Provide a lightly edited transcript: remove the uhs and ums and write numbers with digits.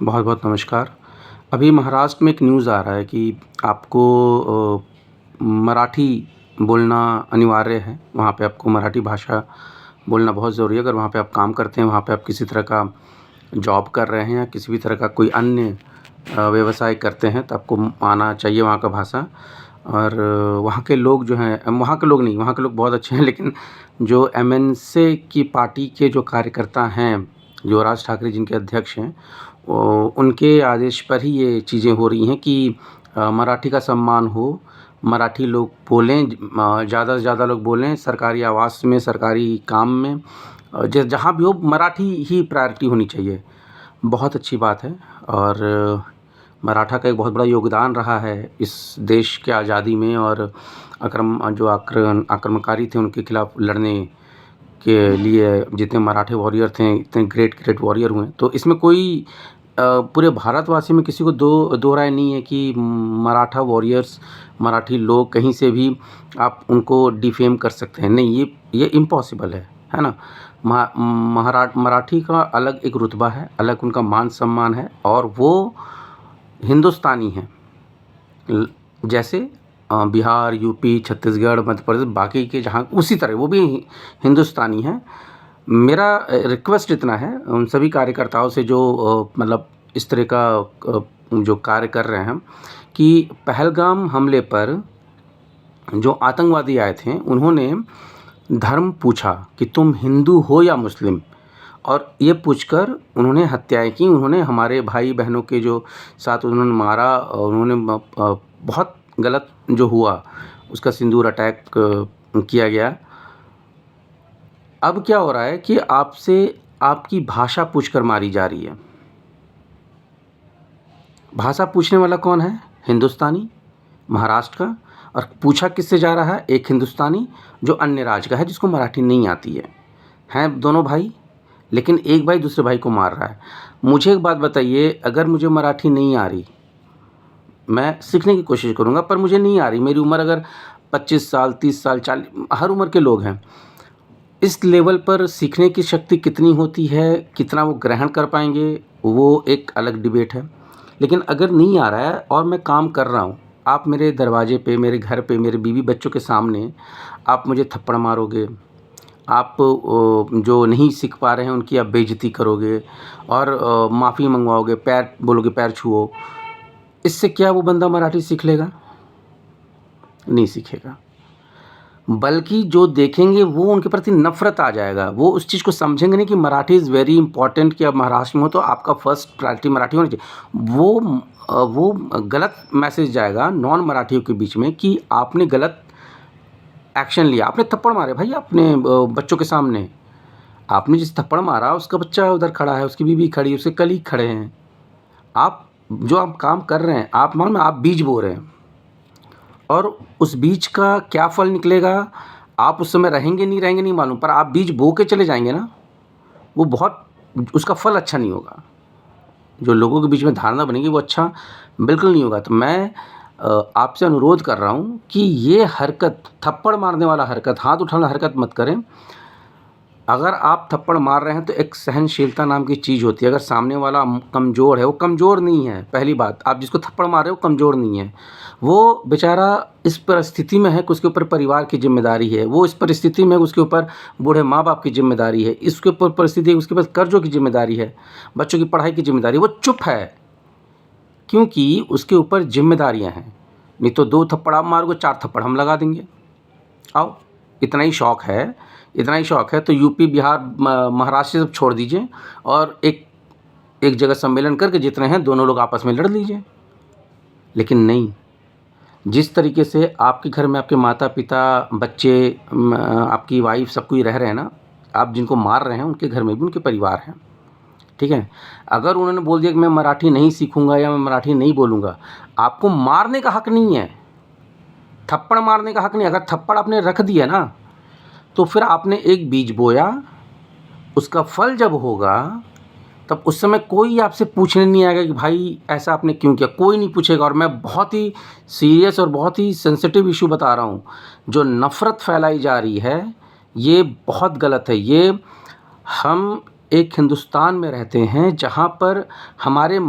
बहुत बहुत नमस्कार। अभी महाराष्ट्र में एक न्यूज़ आ रहा है कि आपको मराठी बोलना अनिवार्य है। वहाँ पे आपको मराठी भाषा बोलना बहुत ज़रूरी है। अगर वहाँ पे आप काम करते हैं, वहाँ पे आप किसी तरह का जॉब कर रहे हैं या किसी भी तरह का कोई अन्य व्यवसाय करते हैं, तो आपको आना चाहिए वहाँ का भाषा। और वहाँ के लोग जो हैं, वहाँ के लोग नहीं, वहाँ के लोग बहुत अच्छे हैं, लेकिन जो एमएनसी की पार्टी के जो कार्यकर्ता हैं, जो राज ठाकरे जिनके अध्यक्ष हैं, उनके आदेश पर ही ये चीज़ें हो रही हैं कि मराठी का सम्मान हो, मराठी लोग बोलें, ज़्यादा से ज़्यादा लोग बोलें, सरकारी आवास में, सरकारी काम में, जहाँ भी हो मराठी ही प्रायोरिटी होनी चाहिए। बहुत अच्छी बात है। और मराठा का एक बहुत बड़ा योगदान रहा है इस देश के आज़ादी में, और आक्रमणकारी थे उनके खिलाफ़ लड़ने के लिए जितने मराठे वॉरियर थे, इतने ग्रेट ग्रेट वॉरियर हुए। तो इसमें कोई पूरे भारतवासी में किसी को दो राय नहीं है कि मराठा वॉरियर्स, मराठी लोग कहीं से भी आप उनको डिफेम कर सकते हैं। नहीं, ये इम्पॉसिबल है ना। मराठी का अलग एक रुतबा है, अलग उनका मान सम्मान है, और वो हिंदुस्तानी हैं। जैसे बिहार, यूपी, छत्तीसगढ़, मध्य प्रदेश, बाकी के जहाँ उसी तरह वो भी हिंदुस्तानी हैं। मेरा रिक्वेस्ट इतना है उन सभी कार्यकर्ताओं से जो मतलब इस तरह का जो कार्य कर रहे हैं, कि पहलगाम हमले पर जो आतंकवादी आए थे, उन्होंने धर्म पूछा कि तुम हिंदू हो या मुस्लिम, और ये पूछकर उन्होंने हत्याएं की। उन्होंने हमारे भाई बहनों के जो साथ उन्होंने मारा, उन्होंने बहुत गलत जो हुआ, उसका सिंदूर अटैक किया गया। अब क्या हो रहा है कि आपसे आपकी भाषा पूछकर मारी जा रही है। भाषा पूछने वाला कौन है? हिंदुस्तानी, महाराष्ट्र का। और पूछा किससे जा रहा है? एक हिंदुस्तानी जो अन्य राज्य का है, जिसको मराठी नहीं आती है। हैं दोनों भाई, लेकिन एक भाई दूसरे भाई को मार रहा है। मुझे एक बात बताइए, अगर मुझे मराठी नहीं आ रही, मैं सीखने की कोशिश करूँगा, पर मुझे नहीं आ रही, मेरी उम्र अगर 25 साल, 30 साल, 40, हर उम्र के लोग हैं, इस लेवल पर सीखने की शक्ति कितनी होती है, कितना वो ग्रहण कर पाएंगे, वो एक अलग डिबेट है। लेकिन अगर नहीं आ रहा है और मैं काम कर रहा हूँ, आप मेरे दरवाजे पे, मेरे घर पे, मेरे बीवी बच्चों के सामने आप मुझे थप्पड़ मारोगे, आप जो नहीं सीख पा रहे हैं उनकी आप बेइज्जती करोगे, और माफ़ी मंगवाओगे, पैर बोलोगे पैर छुओ, इससे क्या वो बंदा मराठी सीख लेगा? नहीं सीखेगा। बल्कि जो देखेंगे वो उनके प्रति नफ़रत आ जाएगा। वो उस चीज़ को समझेंगे नहीं कि मराठी इज़ वेरी इंपॉर्टेंट, कि आप महाराष्ट्र में हो तो आपका फर्स्ट प्रायोरिटी मराठी होनी चाहिए। वो गलत मैसेज जाएगा नॉन मराठियों के बीच में कि आपने गलत एक्शन लिया, आपने थप्पड़ मारे भाई अपने बच्चों के सामने। आपने जिस थप्पड़ मारा उसका बच्चा उधर खड़ा है, उसकी बीवी खड़ी है, उसके कलीग खड़े हैं। आप काम कर रहे हैं, आप मालूम है आप बीज बो रहे हैं, और उस बीज का क्या फल निकलेगा, आप उस समय रहेंगे नहीं रहेंगे नहीं मालूम, पर आप बीज बो के चले जाएंगे ना, वो बहुत, उसका फल अच्छा नहीं होगा। जो लोगों के बीच में धारणा बनेगी वो अच्छा बिल्कुल नहीं होगा। तो मैं आपसे अनुरोध कर रहा हूँ कि ये हरकत, थप्पड़ मारने वाला हरकत, हाथ उठाना हरकत मत करें। अगर आप थप्पड़ मार रहे हैं तो एक सहनशीलता नाम की चीज़ होती है। अगर सामने वाला कमज़ोर है, वो कमज़ोर नहीं है। पहली बात, आप जिसको थप्पड़ मार रहे हो कमज़ोर नहीं है, वो बेचारा इस परिस्थिति में है कि उसके ऊपर परिवार की जिम्मेदारी है, वो इस परिस्थिति में उसके ऊपर बूढ़े माँ बाप की जिम्मेदारी है, इसके ऊपर परिस्थिति उसके पास कर्जों की जिम्मेदारी है, बच्चों की पढ़ाई की जिम्मेदारी। वो चुप है क्योंकि उसके ऊपर जिम्मेदारियाँ हैं। नहीं तो 2 थप्पड़ आप मारोगे, 4 थप्पड़ हम लगा देंगे। आओ, इतना ही शौक़ है, इतना ही शौक़ है तो यूपी, बिहार, महाराष्ट्र सब छोड़ दीजिए, और एक जगह सम्मेलन करके जितने हैं दोनों लोग आपस में लड़ लीजिए। लेकिन नहीं, जिस तरीके से आपके घर में आपके माता पिता, बच्चे, आपकी वाइफ, सब कोई रह रहे हैं ना, आप जिनको मार रहे हैं उनके घर में भी उनके परिवार हैं, ठीक है। अगर उन्होंने बोल दिया कि मैं मराठी नहीं सीखूंगा या मैं मराठी नहीं बोलूँगा, आपको मारने का हक नहीं है, थप्पड़ मारने का हक नहीं। अगर थप्पड़ आपने रख दिया ना, तो फिर आपने एक बीज बोया, उसका फल जब होगा तब उस समय कोई आपसे पूछने नहीं आएगा कि भाई ऐसा आपने क्यों किया, कोई नहीं पूछेगा। और मैं बहुत ही सीरियस और बहुत ही सेंसिटिव इशू बता रहा हूँ। जो नफ़रत फैलाई जा रही है ये बहुत गलत है। ये हम एक हिंदुस्तान में रहते हैं जहाँ पर हमारे